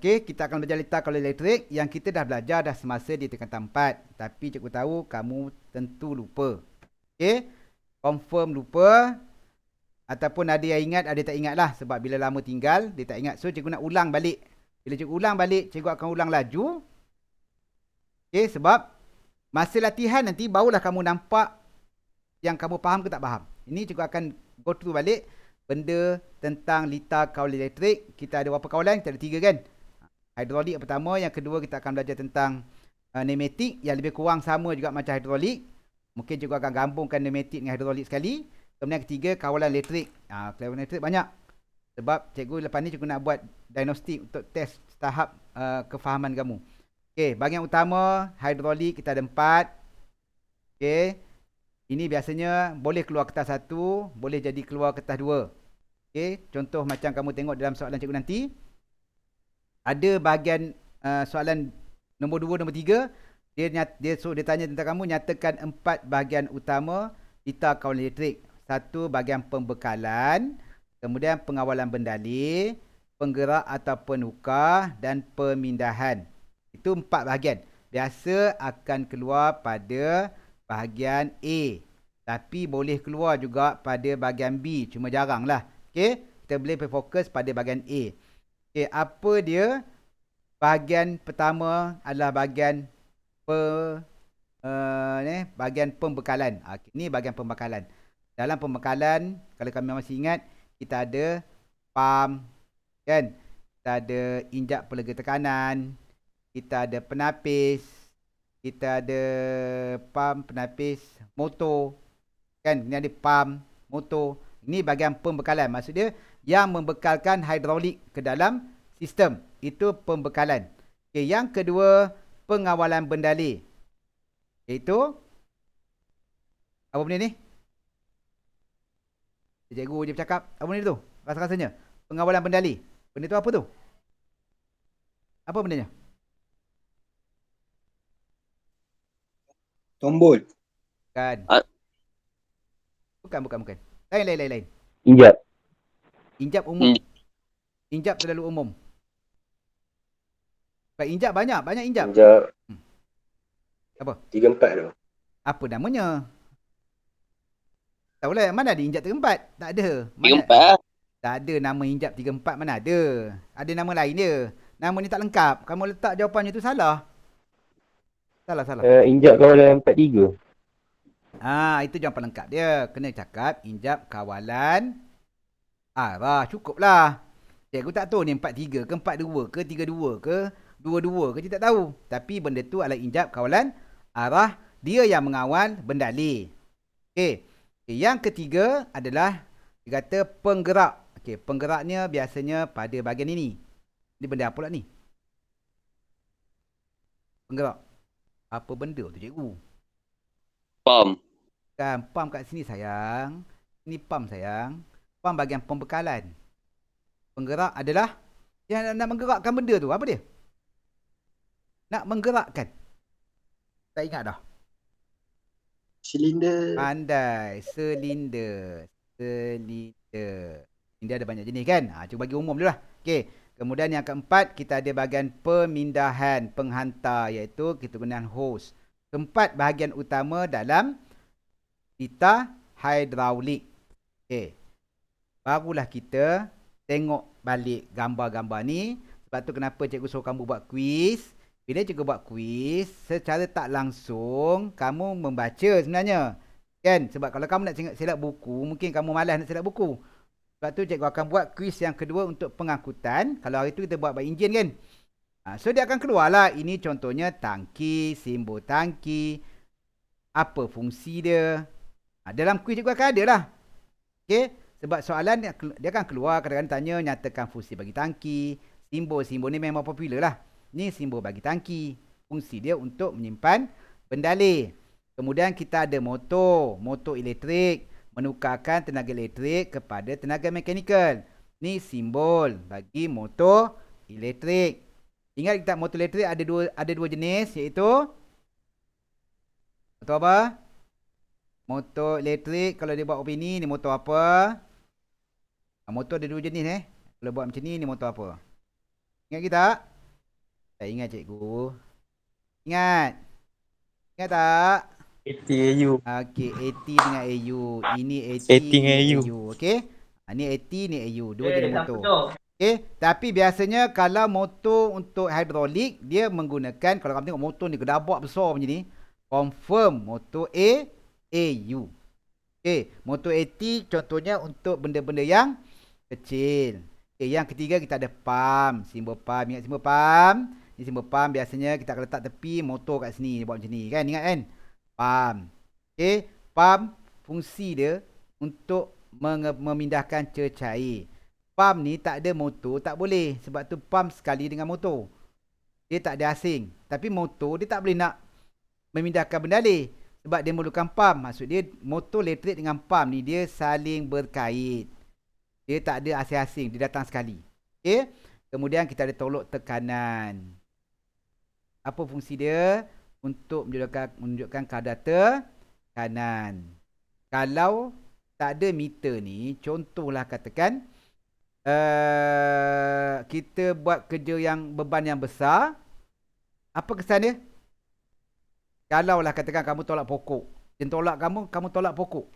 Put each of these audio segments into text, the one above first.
Okey, kita akan belajar litar kaulah elektrik yang kita dah belajar dah semasa di tingkatan 4. Tapi cikgu tahu kamu tentu lupa. Okey, confirm lupa. Ataupun ada yang ingat, ada tak ingat lah. Sebab bila lama tinggal, dia tak ingat. So, cikgu nak ulang balik. Bila cikgu ulang balik, cikgu akan ulang laju. Okey, sebab masa latihan nanti, barulah kamu nampak yang kamu faham ke tak faham. Ini cikgu akan go through balik benda tentang litar kaulah elektrik. Kita ada berapa kawalan? Kita ada 3 kan? Hidrolik yang pertama, yang kedua kita akan belajar tentang pneumatik yang lebih kurang sama juga macam hidrolik. Mungkin cikgu akan gabungkan pneumatik dengan hidrolik sekali. Kemudian ketiga, kawalan elektrik. Kawalan elektrik banyak. Sebab cikgu lepas ni cikgu nak buat diagnostik untuk test tahap kefahaman kamu. Okey, bahagian utama hidrolik kita ada 4. Okey. Ini biasanya boleh keluar kertas 1, boleh jadi keluar kertas 2. Okey, contoh macam kamu tengok dalam soalan cikgu nanti. Ada bahagian soalan nombor 2, nombor 3. Dia tanya tentang kamu, nyatakan 4 bahagian utama litar kawalan elektrik. 1 bahagian pembekalan, kemudian pengawalan bendalih, penggerak atau penukar dan pemindahan. Itu 4 bahagian. Biasa akan keluar pada bahagian A. Tapi boleh keluar juga pada bahagian B. Cuma jarang lah. Okey, kita boleh fokus pada bahagian A. Okey, apa dia? Bahagian pertama adalah bahagian bahagian pembekalan. Okay, ini bahagian pembekalan. Dalam pembekalan, kalau kami masih ingat, kita ada pam, kan? Kita ada injak pelega tekanan, kita ada penapis, kita ada pam, penapis, motor, kan? Ini ada pam, motor. Ini bahagian pembekalan. Maksud dia yang membekalkan hidrolik ke dalam sistem. Itu pembekalan. Okay, yang kedua, pengawalan bendalih. Iaitu apa benda ni? Cikgu dia bercakap, apa benda tu? Rasa-rasanya. Pengawalan bendalih. Benda tu apa tu? Apa bendanya? Tombol. Bukan. Bukan. Lain. Injap. Injap umum. Injap terlalu umum. Baik, injap banyak injap. Injap. Apa? 3-4 tu. Apa namanya? Tahulah, mana ada injap 3-4? Tak ada. 3-4 tak ada nama injap 3-4, mana ada. Ada nama lain dia. Nama ni tak lengkap. Kamu letak jawapannya tu salah. Salah. Injap kawalan 4-3. Itu jawapan lengkap dia. Kena cakap injap kawalan arah. Cukup lah. Cikgu tak tahu ni 4-3 ke 4-2 ke 3-2 ke 2-2 ke, kita tak tahu. Tapi benda tu adalah injap kawalan arah. Dia yang mengawal bendalih. Okey. Yang ketiga adalah dia kata penggerak. Okey, penggeraknya biasanya pada bahagian ini. Ini benda apa pula ni? Penggerak. Apa benda tu cikgu? pam. Kan pam kat sini sayang. Ini pam sayang. Pam bahagian pembekalan. Penggerak adalah yang nak menggerakkan benda tu. Apa dia? Nak menggerakkan. Tak ingat dah. Silinder. Pandai. Silinder. Silinder ada banyak jenis kan? Cuba bagi umum dulu lah. Okey. Kemudian yang keempat, kita ada bahagian pemindahan penghantar, iaitu kita gunakan hose. Keempat bahagian utama dalam litar hidrolik. Okey. Barulah kita tengok balik gambar-gambar ni. Sebab tu kenapa cikgu suruh kamu buat kuis. Bila cikgu buat kuis, secara tak langsung kamu membaca sebenarnya. Kan? Sebab kalau kamu nak select buku, mungkin kamu malas nak select buku. Sebab tu cikgu akan buat kuis yang kedua untuk pengangkutan. Kalau hari tu kita buat by enjin kan. So dia akan keluar lah. Ini contohnya tangki, simbol tangki. Apa fungsi dia. Dalam kuis cikgu akan ada lah. Okay. Sebab soalan dia akan keluar. Kadang-kadang tanya nyatakan fungsi bagi tangki. Simbol-simbol ni memang popular lah. Ni simbol bagi tangki. Fungsi dia untuk menyimpan bendalih. Kemudian kita ada motor. Motor elektrik. Menukarkan tenaga elektrik kepada tenaga mekanikal. Ni simbol bagi motor elektrik. Ingat kita motor elektrik ada dua jenis, iaitu motor apa? Motor elektrik kalau dia buat opini ni motor apa? Motor ada dua jenis Kalau buat macam ni motor apa? Ingat kita? Tak ingat cikgu. Ingat? Ingat tak? ATAU. Okey, AT dengan AU. Ini AT, AT dengan ini AU. AU. Okey? Ni AT, ni AU. Dua jenis motor. Okey, tapi biasanya kalau motor untuk hidrolik, dia menggunakan, kalau kamu tengok motor ni gedabak besar macam ni, confirm motor AU. Okey, motor AT contohnya untuk benda-benda yang kecil. Okey, yang ketiga kita ada pump, simbol pump. Ingat simbol pump? Ni simbol pump biasanya kita akan letak tepi motor kat sini, dia buat macam ni kan, ingat kan? Pump. Okey, pump fungsi dia untuk memindahkan cecair. Pump ni tak ada motor tak boleh, sebab tu pump sekali dengan motor. Dia tak ada asing. Tapi motor dia tak boleh nak memindahkan bendalih sebab dia memerlukan pump. Maksud dia motor elektrik dengan pump ni dia saling berkait. Dia tak ada asing-asing, dia datang sekali. Okey. Kemudian kita ada tolok tekanan. Apa fungsi dia? Untuk menunjukkan kadar tekanan. Kalau tak ada meter ni, contohlah katakan kita buat kerja yang beban yang besar, apa kesan dia? Kalau lah katakan kamu tolak pokok, jentolak kamu tolak pokok,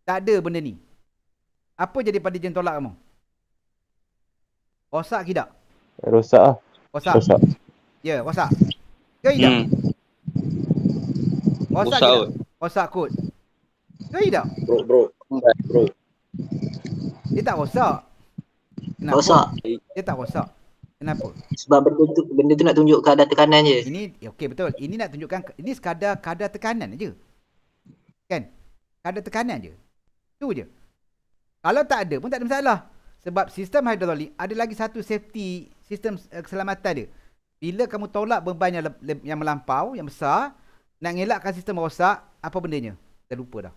tak ada benda ni, apa jadi pada jentolak kamu? Rosak ke tak? Rosak lah. Rosak. Rosak. Ya, rosak. Ke tidak? Rosak ke Rosak tak? Rosak kot. Ke tidak? Bro. Dia tak rosak. Kenapa? Rosak. Dia tak rosak. Kenapa? Sebab benda tu nak tunjuk kadar tekanan je. Ini okey betul. Ini nak tunjukkan, ini sekadar kadar tekanan aja. Kan? Kadar tekanan je. Tu je. Kalau tak ada pun tak ada masalah. Sebab sistem hidrolik ada lagi satu safety, sistem keselamatan dia. Bila kamu tolak beban yang melampau, yang besar, nak ngelakkan sistem rosak, apa bendanya? Kita lupa dah.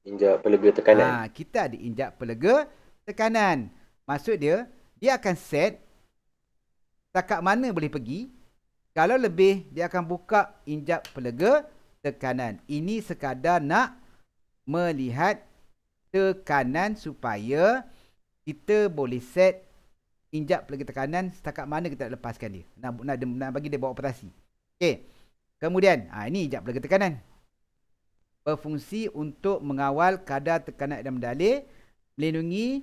Injak pelega tekanan. Kita ada injak pelega tekanan. Maksud dia akan set setakat mana boleh pergi. Kalau lebih, dia akan buka injak pelega tekanan. Ini sekadar nak melihat tekanan supaya kita boleh set injak pelega tekanan setakat mana kita nak lepaskan dia. Nak bagi dia buat operasi. Okey. Kemudian, ini injak pelega tekanan. Berfungsi untuk mengawal kadar tekanan dalam mendalih, melindungi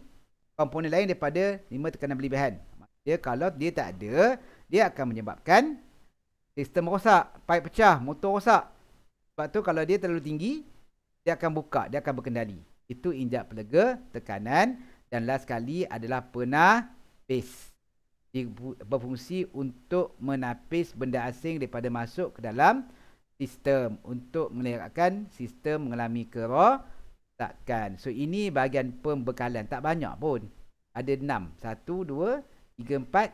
komponen lain daripada 5 tekanan berlebihan. Maksudnya kalau dia tak ada, dia akan menyebabkan sistem rosak, paip pecah, motor rosak. Sebab tu kalau dia terlalu tinggi, dia akan buka, dia akan berkendali. Itu injak pelega tekanan. Dan last sekali adalah penapis. Dia berfungsi untuk menapis benda asing daripada masuk ke dalam sistem, untuk mengelakkan sistem mengalami kerosakan. So ini bahagian pembekalan, tak banyak pun. Ada 6. 1, 2, 3, 4,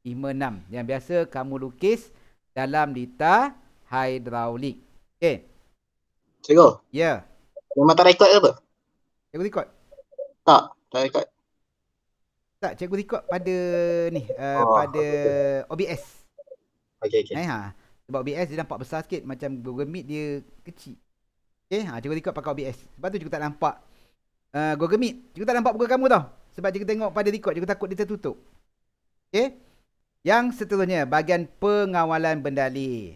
5, 6. Yang biasa kamu lukis dalam dita hidrolik. Okey. Cikgu, Ya. memang tak rekod ke apa? Cikgu rekod. Tak rekod. Tak, cikgu rekod pada ni, Oh, pada OBS. Okey. Sebab OBS dia nampak besar sikit, macam Google Meet dia kecil. Okey, cikgu rekod pakai OBS. Sebab tu cikgu tak nampak Google Meet. Cikgu tak nampak muka kamu tau. Sebab cikgu tengok pada rekod, cikgu takut dia tertutup. Okey. Yang seterusnya, bahagian pengawalan bendalih.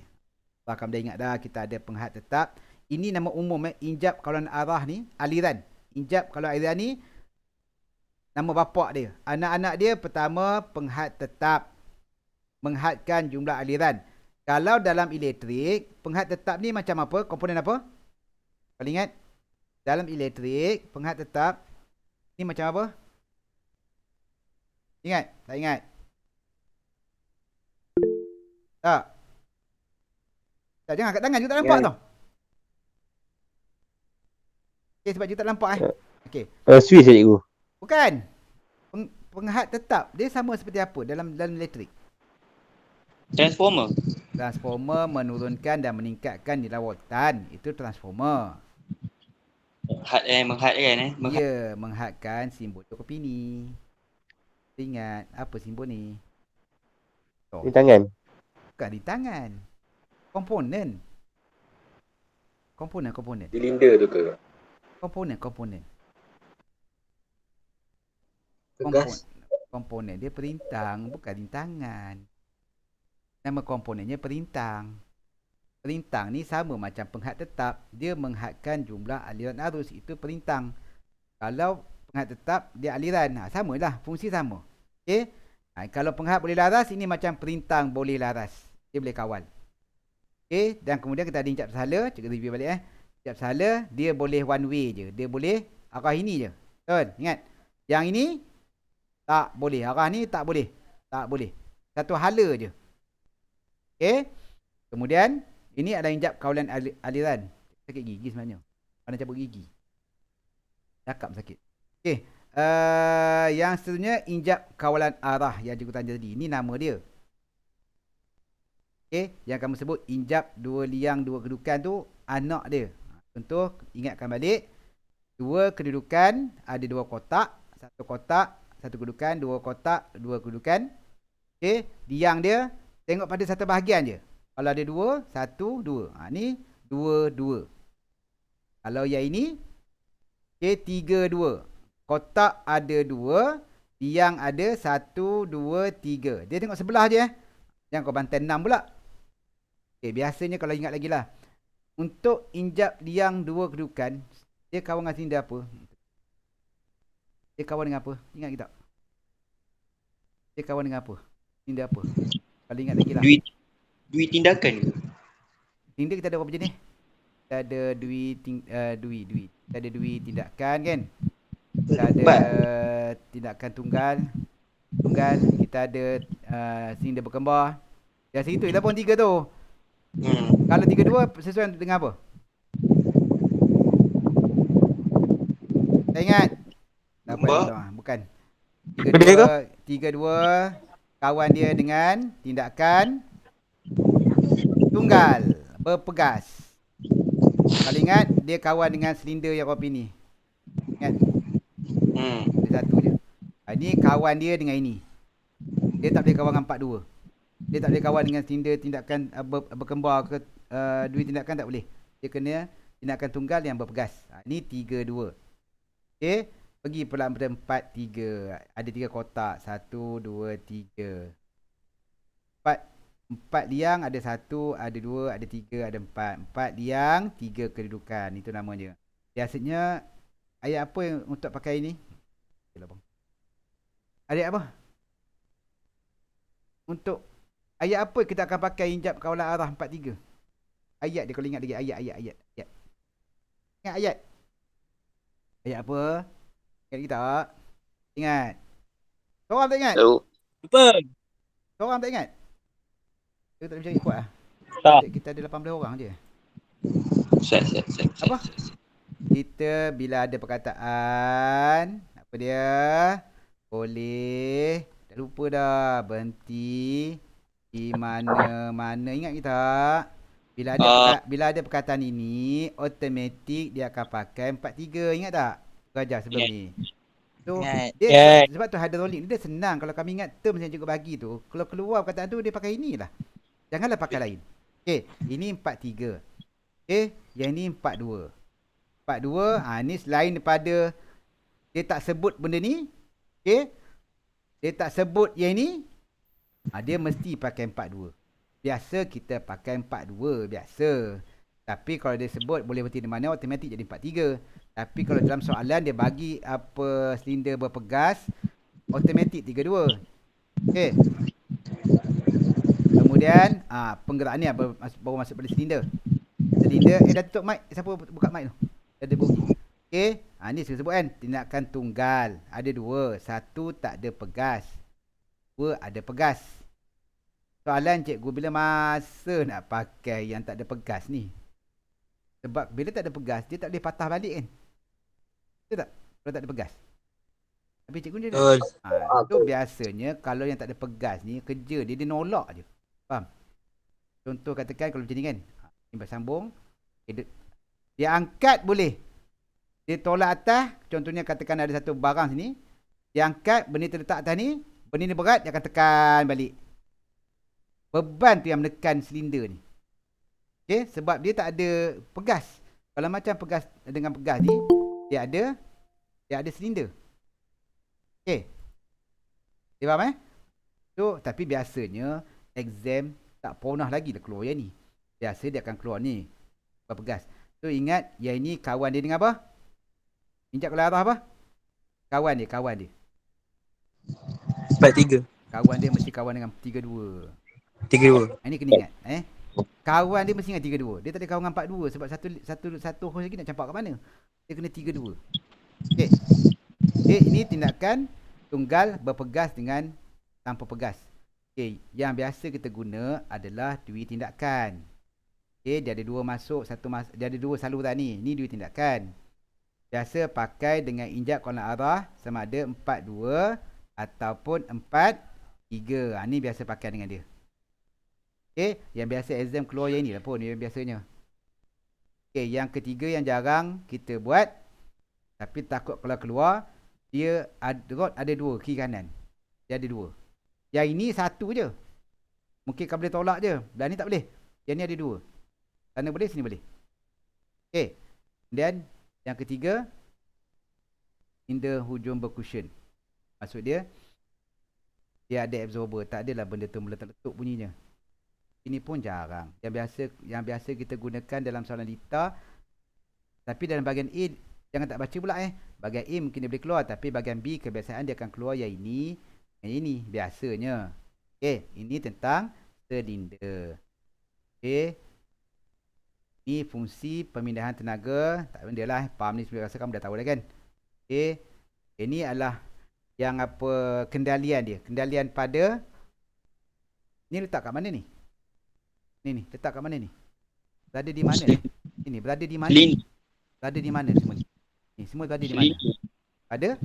Kamu dah ingat dah, kita ada penghad tetap. Ini nama umum, injap kawalan arah ni, aliran. Injap kawalan aliran ni, nama bapak dia. Anak-anak dia pertama penghad tetap, menghadkan jumlah aliran. Kalau dalam elektrik, penghad tetap ni macam apa? Komponen apa? Kau ingat? Dalam elektrik, penghad tetap ni macam apa? Ingat? Tak ingat? Tak? Tak, jangan angkat tangan, juga tak nampak tau. Okay, sebab juga tak nampak Okay. Swiss cikgu. Bukan. Penghad tetap, dia sama seperti apa dalam elektrik? Transformer. Transformer menurunkan dan meningkatkan nilai voltan. Itu transformer. Menghadkan Ya, menghadkan simbol kopi ni. Ingat, apa simbol ni? Di tangan. Bukan di tangan. Komponen. Silinder tu ke? Komponen. Tegas. Komponen dia perintang, bukan rintangan. Nama komponennya perintang. Perintang ni sama macam penghad tetap. Dia menghadkan jumlah aliran arus. Itu perintang. Kalau penghad tetap, dia aliran. Samalah. Fungsi sama. Okey. Kalau penghad boleh laras, ini macam perintang boleh laras. Dia boleh kawal. Okey. Dan kemudian kita ada injap sahala. Cikgu review balik. Injap sahala, dia boleh one way je. Dia boleh arah ini je. Betul? Ingat. Yang ini, tak boleh. Arah ni tak boleh. Tak boleh. Satu hala je. Okey. Kemudian, ini adalah injap kawalan aliran. Sakit gigi sebenarnya. Mana cabut gigi. Cakap sakit. Okey. Yang seterusnya, injap kawalan arah yang cikgu tanya tadi. Ini nama dia. Okey. Yang kamu sebut injap dua liang, dua kedudukan tu, anak dia. Contoh, ingatkan balik. Dua kedudukan, ada dua kotak. Satu kotak, satu kedudukan. Dua kotak, dua kedudukan. Okey. Liang dia, tengok pada satu bahagian je. Kalau ada dua, satu, dua. Ni dua, dua. Kalau yang ini, okay, tiga, dua. Kotak ada dua, liang ada satu, dua, tiga. Dia tengok sebelah je. Jangan kau bantai 6 pula. Okay, biasanya kalau ingat lagi lah. Untuk injap liang dua kedudukan, dia kawan dengan silinder apa? Dia kawan dengan apa? Ingat kita? Dia kawan dengan apa? Silinder apa? Kalau ingat lagi lah. Dui tindakan ke? Silinder kita ada berapa jenis? Kita ada dui. Kita ada dui tindakan kan? Kita ada tindakan tunggal. Kita ada silinder berkembar. Yang situ kita pun 3 tu. Kalau 3-2 sesuai dengan apa? Tak ingat? Tak apa, bukan. 3-2 kawan dia dengan tindakan tunggal berpegas. Kalau ingat, dia kawan dengan silinder yang kopi ni. Ingat? Dia satu je. Ini kawan dia dengan ini. Dia tak boleh kawan dengan 4-2. Dia tak boleh kawan dengan silinder tindakan berkembar ke dua tindakan, tak boleh. Dia kena tindakan tunggal yang berpegas. Ini 3-2. Okey. Pergi pula pada 4-3. Ada 3 kotak. 1, 2, 3. 4 liang ada 1, ada 2, ada 3, ada 4. 4 liang, 3 kedudukan. Itu namanya. Biasanya ayat apa yang untuk pakai ini? Ayat apa? Untuk ayat apa kita akan pakai injap kawalan arah 4-3? Ayat dia, kalau ingat lagi. Ayat. Ingat ayat? Ayat apa? Ingat lagi tak? Ingat? Seorang tak ingat? Lupa. Seorang tak ingat? Kita tak boleh cari kuat lah. Tak. Kita ada 18 orang je. Set. Apa? Kita bila ada perkataan, apa dia? Boleh. Dah lupa dah. Berhenti. Di mana-mana. Ingat kita? Bila ada perkataan ini, automatik dia akan pakai 4-3. Ingat tak? Belajar sebelum ni. So, dia sebab tu hidrolik ni dia senang. Kalau kami ingat term yang cikgu bagi tu, kalau keluar perkataan tu, dia pakai inilah. Janganlah pakai lain. Okey, ini 4-3. Okey, yang ni 4-2. 4-2, ni selain daripada dia tak sebut benda ni. Okey. Dia tak sebut yang ni. Dia mesti pakai 4-2. Biasa kita pakai 4-2 biasa. Tapi kalau dia sebut boleh berhenti di mana, automatik jadi 4-3. Tapi kalau dalam soalan dia bagi apa silinder berpegas, automatik 3-2. Okey. Kemudian penggerak ni baru masuk pada silinder. Silinder dah tutup mic. Siapa buka mic tu? Ada bunyi. Okey. Ni saya sebut kan, tindakan tunggal. Ada 2. 1 tak ada pegas. 2 ada pegas. Soalan cikgu, bila masa nak pakai yang tak ada pegas ni? Sebab bila tak ada pegas, dia tak boleh patah balik kan? Betul tak? Kalau tak ada pegas. Tapi cikgu dia tu biasanya kalau yang tak ada pegas ni, kerja dia nolak je. Faham? Contoh katakan kalau macam ni kan. Ni bersambung. Dia angkat boleh. Dia tolak atas. Contohnya katakan ada satu barang sini. Dia angkat, benda terletak atas ni. Benda ni berat, dia akan tekan balik. Beban tu yang menekan silinder ni. Okay, sebab dia tak ada pegas. Kalau macam pegas dengan pegas ni, dia ada silinder. Okay. Dia faham So, tapi biasanya exam Tak pernah lagi dah keluar yang ni. Biasa dia akan keluar ni. Berpegas. So ingat yang ini kawan dia dengan apa? Injap kalau arah apa? Kawan dia. 43. Kawan dia mesti kawan dengan 32. 32. Ini kena ingat. Kawan dia mesti dengan 32. Dia tak ada kawan dengan 42 sebab satu host lagi nak campak kat mana? Dia kena 32. Okey. Okay, ini tindakan tunggal berpegas dengan tanpa pegas. Okey, yang biasa kita guna adalah dui tindakan. Okey, dia ada dua masuk, dia ada dua saluran ni. Ni dui tindakan. Biasa pakai dengan injap kawalan arah sama ada 4-2 ataupun 4-3. Ni biasa pakai dengan dia. Okey, yang biasa exam keluar yang ni lah pun yang biasanya. Okey, yang ketiga yang jarang kita buat tapi takut kalau keluar, dia rod ada dua kiri kanan. Dia ada dua. Yang ini satu je. Mungkin kau boleh tolak je. Dan ni tak boleh. Yang ni ada dua. Sana boleh, sini boleh. Okey. Dan yang ketiga, hinder hujung bercushion. Maksud dia ada absorber. Tak adalah benda tu meletup bunyinya. Ini pun jarang. Yang biasa kita gunakan dalam soalan dita. Tapi dalam bahagian A, jangan tak baca pula Bahagian A mungkin dia boleh keluar. Tapi bahagian B kebiasaan dia akan keluar yang ini. Yang ini biasanya. Okey, ini tentang silinder. Okey. Ini fungsi pemindahan tenaga. Tak benda lah. Faham ni sebenarnya rasa kamu dah tahu dah kan. Okey. Ini adalah yang apa kendalian dia. Kendalian pada ni letak kat mana ni? Ni letak kat mana ni? Berada di mana ni? Ini berada di mana? Berada di mana semua ni? Ni semua berada di mana? Pada?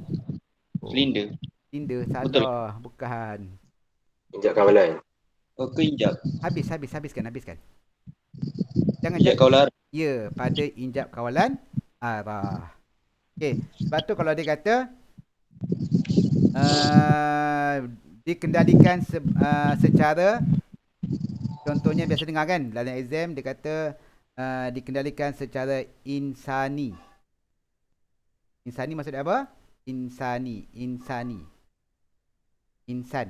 Silinder. Silinder salah. Bukan. Injak kawalan. Oh, ke injap. Habiskan. Jangan Injap kawalan. Ya, pada injap kawalan arah. Okey, sebab tu kalau dia kata dikendalikan secara, contohnya biasa dengar kan dalam exam dia kata dikendalikan secara insani. Insani maksud dia apa? Insani. Insan.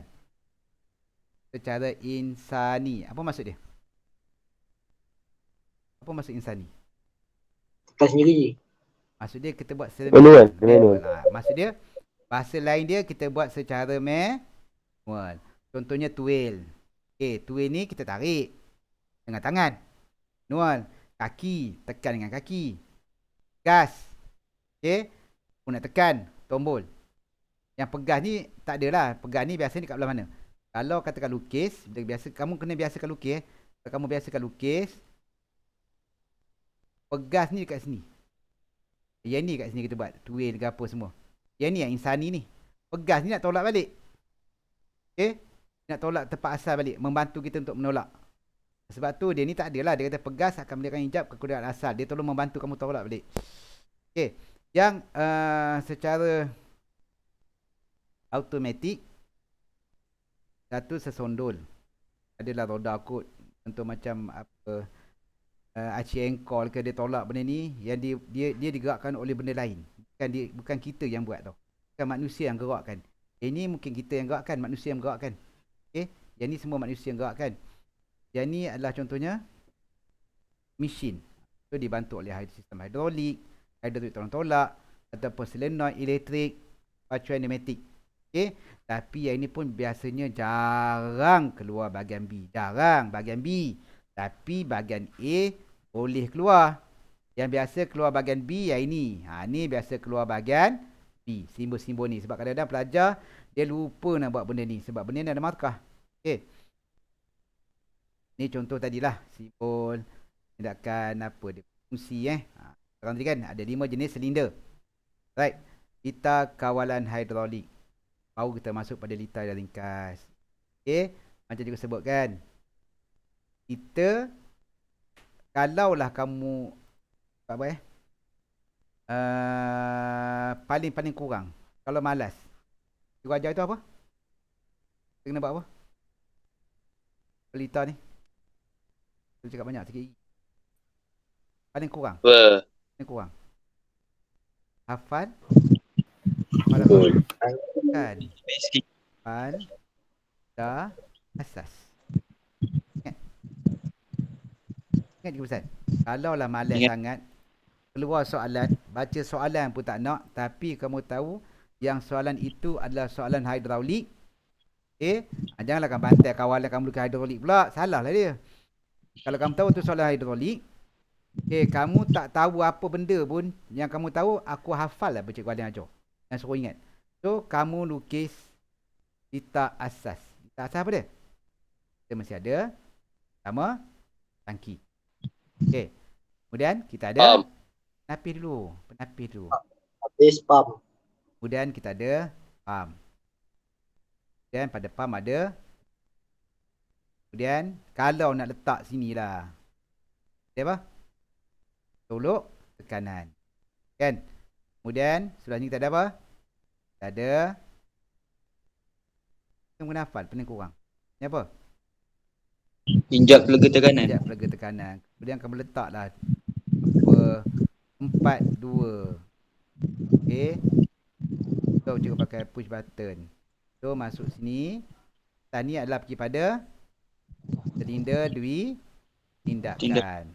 Secara insani. Apa maksud dia? Apa maksud insani? Tekan sendiri. Maksud dia kita buat Manual. Maksud dia bahasa lain dia kita buat secara manual. Contohnya tuil. Okey, tuil ni kita tarik dengan tangan. Manual. Kaki, tekan dengan kaki. Gas. Okey. Pun nak tekan tombol. Yang pegas ni tak adalah. Pegas ni biasa ni kat belah mana? Kalau katakan lukis, kamu kena biasakan lukis. Kalau kamu biasakan lukis, pegas ni dekat sini. Yang ni kat sini kita buat. Tuil ke apa semua. Yang ni yang insani ni. Pegas ni nak tolak balik. Okay. Nak tolak tempat asal balik. Membantu kita untuk menolak. Sebab tu dia ni tak adalah. Dia kata pegas akan melihatkan hijab kekurangan asal. Dia tolong membantu kamu tolak balik. Okay. Yang secara automatik. Satu sesondol. Adalah roda kot. Contoh macam apa. Aci engkol ke dia tolak benda ni. Yang dia digerakkan oleh benda lain. Bukan kita yang buat tau. Bukan manusia yang gerakkan. Ini mungkin kita yang gerakkan. Manusia yang gerakkan. Okay. Yang ni semua manusia yang gerakkan. Yang ni adalah contohnya mesin. So dibantu oleh sistem hidrolik tolong tolak ataupun solenoid elektrik, pacuan pneumatik. Okey, tapi yang ini pun biasanya jarang keluar bahagian B. Jarang bahagian B. Tapi bahagian A boleh keluar. Yang biasa keluar bahagian B yang ini. Ni biasa keluar bahagian B. Simbol-simbol ni sebab kadang-kadang pelajar dia lupa nak buat benda ni sebab benda ni ada markah. Okey. Ni contoh tadilah simbol tindakan apa dia fungsi sekarang tadi kan ada 5 jenis silinder. Right. Lita kawalan hidrolik. Baru kita masuk pada lita yang ringkas. Okey, macam juga sebutkan. Kita kalaulah kamu apa paling kurang kalau malas. Cikgu ajar itu apa? Kita kena buat apa? Lita ni. Saya cakap banyak sikit. Paling kurang. Paling kurang. Hafal. Betul. Kan. Pada asas. Ingat ke pesan? Kalau lah malas Ingat. sangat, keluar soalan, baca soalan pun tak nak, tapi kamu tahu yang soalan itu adalah soalan hidraulik. Janganlah kamu bantai kawalan kamu bukan hidraulik pula. Salah lah dia. Kalau kamu tahu tu soalan hidraulik, kamu tak tahu apa benda pun, yang kamu tahu aku hafal lah Cikgu Alin ajar. Yang suruh ingat. So, kamu lukis dita asas. Dita asas apa dia? Kita mesti ada pertama tangki. Okey. Kemudian kita ada penapis dulu. Habis pump. Kemudian kita ada pump. Kemudian pada pump ada. Kemudian kalau nak letak sini lah. Ada apa? Tolok tekanan. Kan? Kemudian sudah ni kita ada apa? Kita ada. Yang kena hafal, pening kurang. Ni apa? Injak pelaga tekanan. Injak pelaga tekanan. Kemudian kamu letaklah apa 4, 2. Okey. So cikgu pakai push button. So masuk sini. Tani adalah pergi pada silinder tindakan.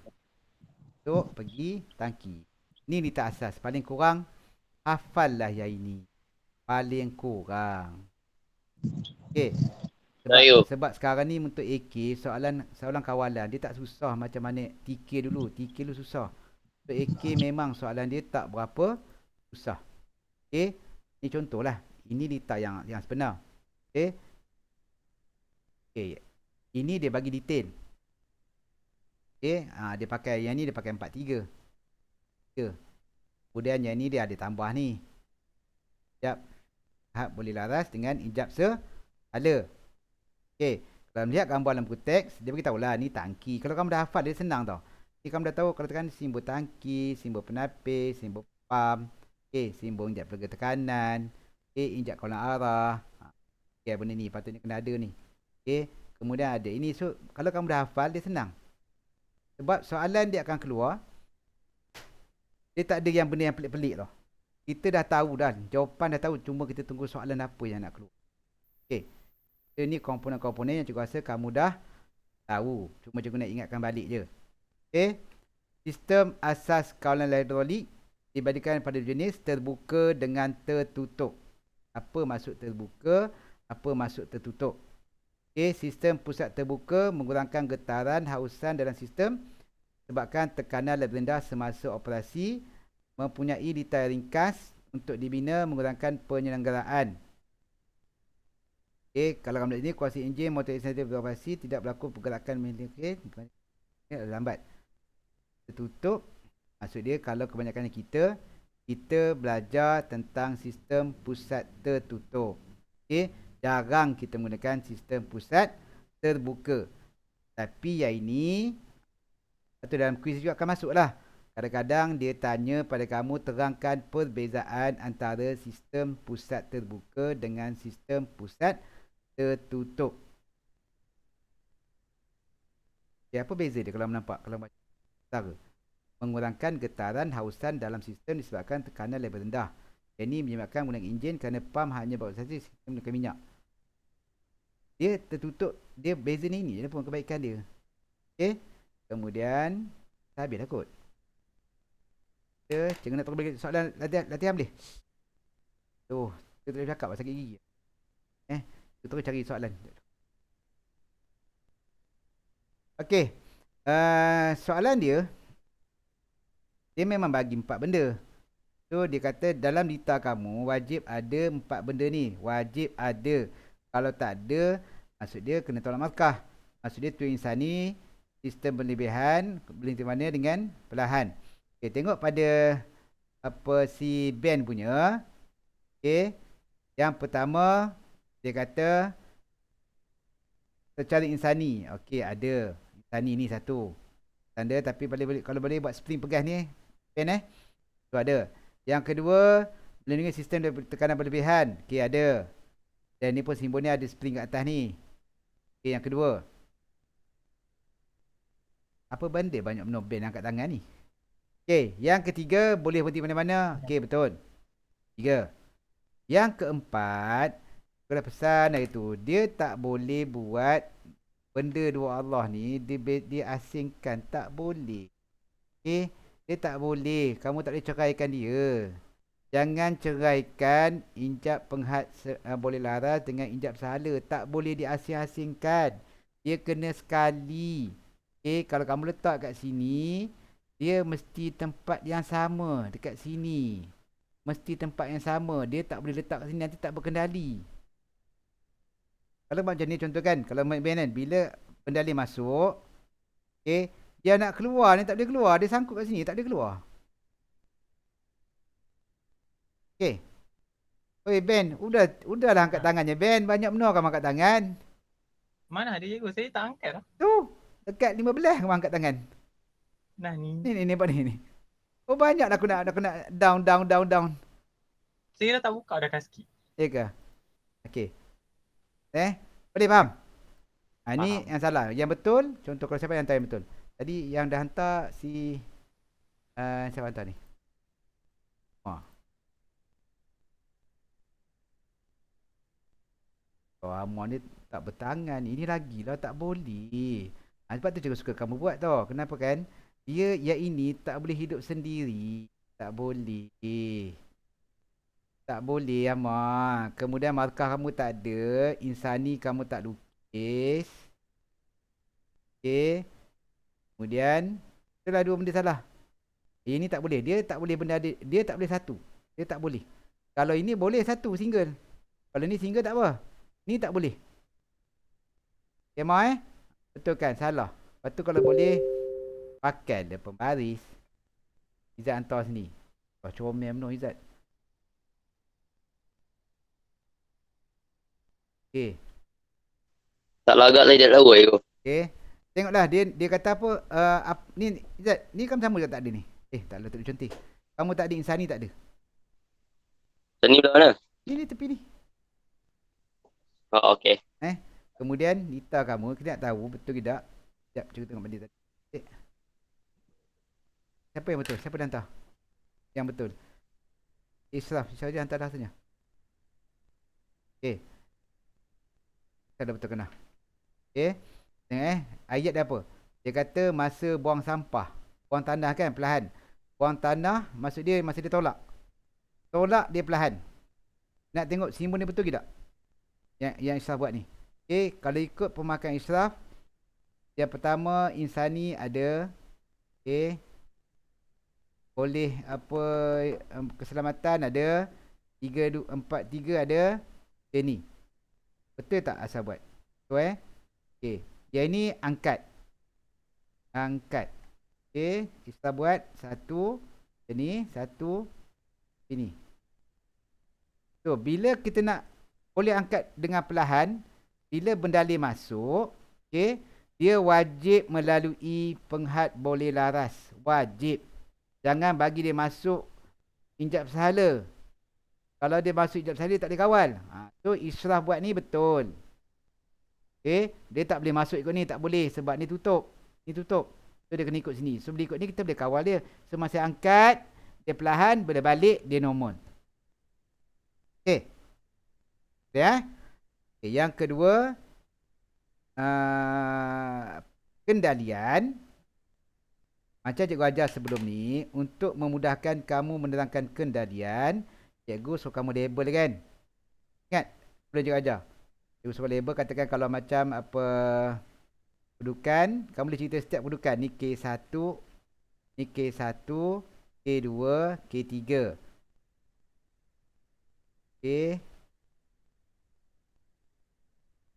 So pergi tangki. Ni letak asas. Paling kurang hafal lah yang ini. Paling kurang. Okey. Sebab sekarang ni untuk AK soalan kawalan dia tak susah macam mana TK dulu. TK dulu susah. Untuk AK memang soalan dia tak berapa susah. Okey. Ni contohlah. Ini letak yang sebenar. Okey. Okey. Ini dia bagi detail. Okey, dia pakai yang ni dia pakai 4-3. Kemudian yang ni dia ada tambah ni. Sekejap. Tahap boleh laras dengan injap sehala. Okey, kalau melihat gambar dalam buku teks, dia beritahu lah ni tangki. Kalau kamu dah hafal dia senang tau. Ni kamu dah tahu kalau tekan simbol tangki, simbol penapis, simbol pump, simbol injap pelaga tekanan, injap kolam arah. Benda ni patutnya kena ada ni. Kemudian ada ini. So kalau kamu dah hafal dia senang. Sebab soalan dia akan keluar. Dia tak ada yang benda yang pelik-pelik tau. Kita dah tahu dah. Jawapan dah tahu. Cuma kita tunggu soalan apa yang nak keluar. Ini komponen-komponen yang cikgu rasa kamu dah tahu. Cuma cikgu nak ingatkan balik je. Sistem asas kawalan hidraulik dibandingkan pada jenis terbuka dengan tertutup. Apa maksud terbuka? Apa maksud tertutup? Sistem pusat terbuka mengurangkan getaran hausan dalam sistem sebabkan tekanan lebih rendah semasa operasi, mempunyai detail ringkas untuk dibina mengurangkan penyelenggaraan. Kalau kamu lihat ini, kuasa enjin motor insentif beroperasi tidak berlaku pergerakan lambat. Tertutup, maksud dia kalau kebanyakan kita belajar tentang sistem pusat tertutup. Jarang kita menggunakan sistem pusat terbuka. Tapi yang ini, atau dalam kuis juga akan masuk lah. Kadang-kadang dia tanya pada kamu terangkan perbezaan antara sistem pusat terbuka dengan sistem pusat tertutup. Apa beza dia kalau nampak? Kalau baca utara, mengurangkan getaran hausan dalam sistem disebabkan tekanan lebih rendah. Ini menyebabkan guna enjin kerana pump hanya beroperasi sistem dengan minyak. Dia tertutup. Dia beza ni je pun kebaikan dia. Kemudian habis dah kot. Jangan nak terus soalan latihan boleh? Tu, kita boleh cakap sakit gigi. Kita terus cari soalan. Okey. Soalan dia memang bagi 4 benda. So dia kata dalam dita kamu wajib ada 4 benda ni. Wajib ada. Kalau tak ada, maksud dia kena tolak markah. Maksud dia tu insani, sistem berlebihan, berhenti mana dengan perlahan. Tengok pada apa si Ben punya. Yang pertama dia kata secara insani. Ada. Insani ni satu. Tanda tapi kalau boleh buat spring pegas ni Ben tu ada. Yang kedua, melindungi sistem dari tekanan berlebihan. Ada. Dan ni pun simbol ni ada spring kat atas ni. Yang kedua. Apa benda banyak benda Ben angkat tangan ni? Yang ketiga, boleh berhenti mana-mana. Betul. 3. Yang keempat, aku dah pesan hari tu, dia tak boleh buat benda dua Allah ni diasingkan. Tak boleh. Okay? Dia tak boleh. Kamu tak boleh ceraikan dia. Jangan ceraikan injap penghat boleh laras dengan injap sahala. Tak boleh diasing-asingkan. Dia kena sekali. Okay? Kalau kamu letak kat sini, dia mesti tempat yang sama dekat sini. Mesti tempat yang sama. Dia tak boleh letak kat sini, nanti tak berkendali. Kalau macam ni contoh kan, kalau main band kan, bila pendali masuk, okay, dia nak keluar ni tak boleh keluar. Dia sangkut kat sini, tak boleh keluar. Okay. Oi Ben, udahlah angkat tangannya Ben. Banyak benar kamu angkat tangan. Mana ada cikgu? Saya tak angkat lah. Tu, dekat 15 kamu angkat tangan. Nah ni. Ni nampak ni. Oh banyak dah aku nak down. Saya dah tak buka dah kasih. Ya ke? Okey. Boleh faham? Ni Faham. yang salah. Yang betul, contoh kalau siapa yang hantar yang betul. Tadi yang dah hantar si siapa hantar ni? Amor ni tak bertangan. Ini lagi lah tak boleh. Sebab tu cikgu suka kamu buat tau. Kenapa kan? Dia yang ini tak boleh hidup sendiri. Tak boleh. Tak boleh Amor. Kemudian markah kamu tak ada. Insani kamu tak lukis. Okay. Kemudian itulah dua benda salah. Ini tak boleh. Dia tak boleh benda dia tak boleh satu. Dia tak boleh. Kalau ini boleh satu single. Kalau ni single tak apa. Ni tak boleh. Okay, Amor betul kan? Salah. Lepas tu kalau boleh pakai dia pembaris. Izzat hantar sini. Wah comel benar Izzat. Okay. Tak lagak saya tak tahu aku. Okay. Tengoklah dia kata apa. Ni Izzat. Ni kamu sama ke tak ada ni? Tak ada tak cantik. Kamu tak ada insani tak ada. Seni belah mana? Ni tepi ni. Oh, okey. Kemudian Nita kamu kita nak tahu betul ke tak? Sekejap cuba tengok benda tadi. Siapa yang betul? Siapa dah hantar? Yang betul. Israf saja hantar rasanya. Okey. Kita dah betul kena. Okey. Tengok ayat dia apa? Dia kata masa buang sampah, buang tanah kan perlahan. Buang tanah maksud dia masa dia tolak. Tolak dia perlahan. Nak tengok simbol ni betul ke tak? Yang Israf buat ni. Okey, kalau ikut pemakan Israf, yang pertama insani ada. Okey. Boleh apa keselamatan ada. 3 2 4 3 ada. Okay, ni. Betul tak asal buat? Betul Okey. Yang ini angkat. Angkat. Okey, Israf buat satu. Ini satu. Ini. So, bila kita nak boleh angkat dengan perlahan, bila bendali masuk, okay, dia wajib melalui penghat boleh laras. Wajib. Jangan bagi dia masuk injap sahala. Kalau dia masuk injap sahala, tak boleh kawal. So, Israf buat ni betul. Okay, dia tak boleh masuk ikut ni. Tak boleh sebab ni tutup. Ni tutup. So, dia kena ikut sini. So, bila ikut ni, kita boleh kawal dia. So, masa angkat, dia perlahan, bila balik, dia normal. Okay. Ya. Okay, yang kedua, kendalian. Macam cikgu ajar sebelum ni, untuk memudahkan kamu menerangkan kendalian, cikgu suruh kamu label kan. Ingat? Boleh cikgu ajar. Cikgu suruh label, katakan kalau macam apa kedudukan, kamu boleh cerita setiap kedudukan. Ni K1, ni K1, K2, K3. Okay.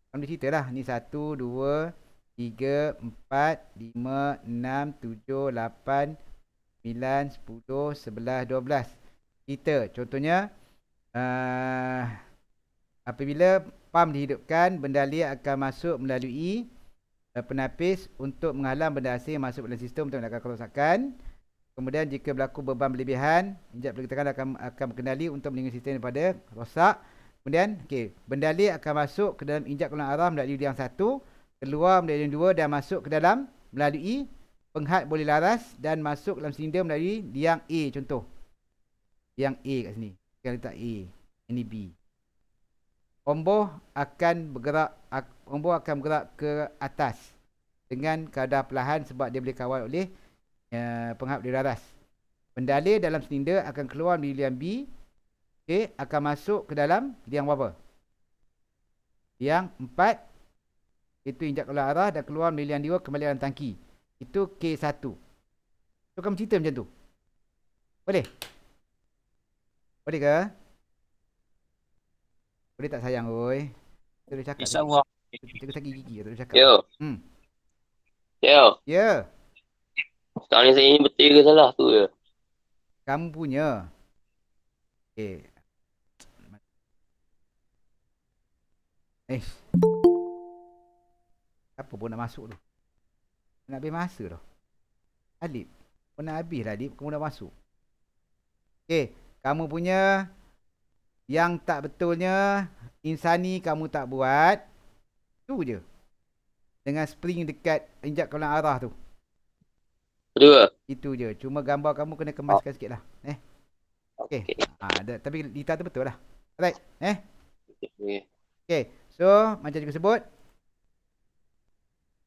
Kamu cerita lah. Ni 1, 2, 3, 4, 5, 6, 7, 8, 9, 10, 11, 12. Kita contohnya apabila pam dihidupkan, bendali akan masuk melalui penapis untuk menghalang benda asing masuk dalam sistem untuk menangkan kerosakan. Kemudian jika berlaku beban berlebihan, injap pergerakan akan berkendali untuk melindungi sistem daripada rosak. Kemudian, bendali akan masuk ke dalam injap kolam arah melalui liang 1, keluar melalui liang 2 dan masuk ke dalam melalui penghat boleh laras dan masuk dalam silinder melalui liang A contoh. Liang A kat sini. Kita letak A. Ini B. Omboh akan bergerak ke atas dengan kadar perlahan sebab dia boleh kawal oleh penghap di raras. Pendalir dalam silinder akan keluar melalui liang B. Okey, akan masuk ke dalam liang berapa? Liang 4. Itu injak keluar arah dan keluar melalui liang 2 kembali dalam tangki. Itu K1. So kamu cerita macam tu. Boleh? Boleh ke? Boleh tak sayang oi? Kita dah cakap. InsyaAllah. Cikgu sakit gigi tak boleh cakap. Yo. Yo. Ya. Sekarang ni saya ni betul ke salah tu je. Kamu punya. Okay. Apa pun nak masuk tu? Nak habis masa tu. Alip. Pun nak habis lah Alip. Kamu nak masuk. Okay. Kamu punya. Yang tak betulnya. Insani kamu tak buat. Tu je. Dengan spring dekat injak kolam arah tu. Betul ke? Itu je. Cuma gambar kamu kena kemaskan sikit lah. Okay. Tapi data tu betul lah. Alright. Okay. Okay. So, macam cikgu sebut.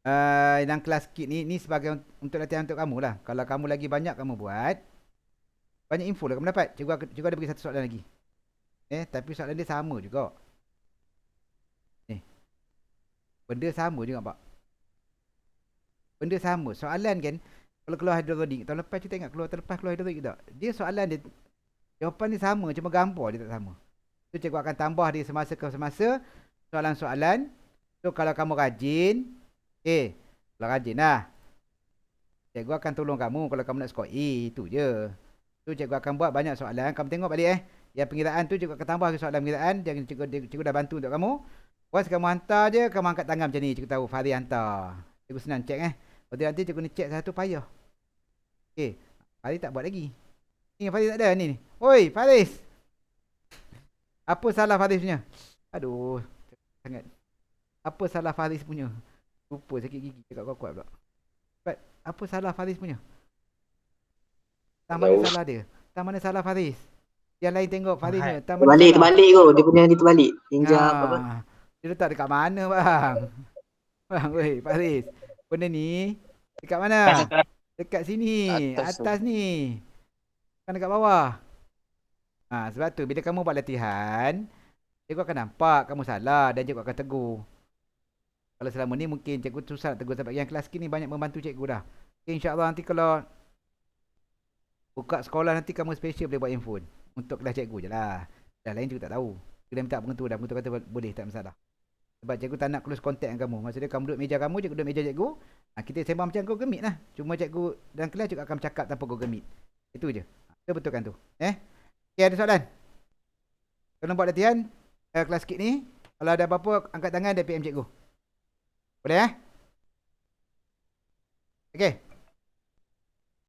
Dalam kelas kit ni sebagai untuk latihan untuk kamu lah. Kalau kamu lagi banyak kamu buat. Banyak info lah kamu dapat. Cikgu ada bagi satu soalan lagi. Tapi soalan dia sama juga. Benda sama juga pak. Benda sama. Soalan kan. Kalau keluar hidrolik. Tahun lepas kita ingat terlepas keluar hidrolik tak? Dia soalan dia. Jawapan dia sama. Cuma gambar dia tak sama. So cikgu akan tambah dia semasa ke semasa. Soalan-soalan. So kalau kamu rajin. Kalau rajin lah. Cikgu akan tolong kamu. Kalau kamu nak skor A. Itu je. So cikgu akan buat banyak soalan. Kamu tengok balik Yang pengiraan tu cikgu akan tambah soalan pengiraan. Jangan cikgu dah bantu untuk kamu. Once kamu hantar je. Kamu angkat tangan macam ni. Cikgu tahu Faris hantar. Cikgu senang check Lepas nanti cikgu ni check satu payah. Faris tak buat lagi. Ni Faris tak ada ni. Oi Faris. Apa salah Faris punya? Aduh. Sangat. Apa salah Faris punya? Lupa sakit gigi. Cakap kuat-kuat pula. Apa salah Faris punya? Mana salah dia? Mana salah Faris? Yang lain tengok Faris punya. Terbalik tu. Dia punya ni terbalik. Injak apa? Dia letak dekat mana bang? Bang, weh Faris. Benda ni dekat mana? Dekat sini. Atas ni. Kan dekat bawah. Sebab tu bila kamu buat latihan, cikgu akan nampak kamu salah dan cikgu akan tegur. Kalau selama ni mungkin cikgu susah nak tegur sebab yang kelas ni banyak membantu cikgu dah. Okay, InsyaAllah nanti kalau buka sekolah nanti kamu special boleh buat handphone. Untuk kelas cikgu je lah. Dah lain cikgu tak tahu. Kita minta pengetu dah. Pengetu kata boleh tak masalah. Sebab cikgu tak nak close contact dengan kamu. Maksudnya kamu duduk meja kamu, cikgu duduk meja cikgu. Kita sembang macam kau gemit lah. Cuma cikgu dan kelas cikgu akan cakap tanpa kau gemit. Itu je. Kita betulkan tu. Okay, ada soalan? Kalau buat latihan kelas kit ni, kalau ada apa-apa angkat tangan dan PM cikgu. Boleh Okay.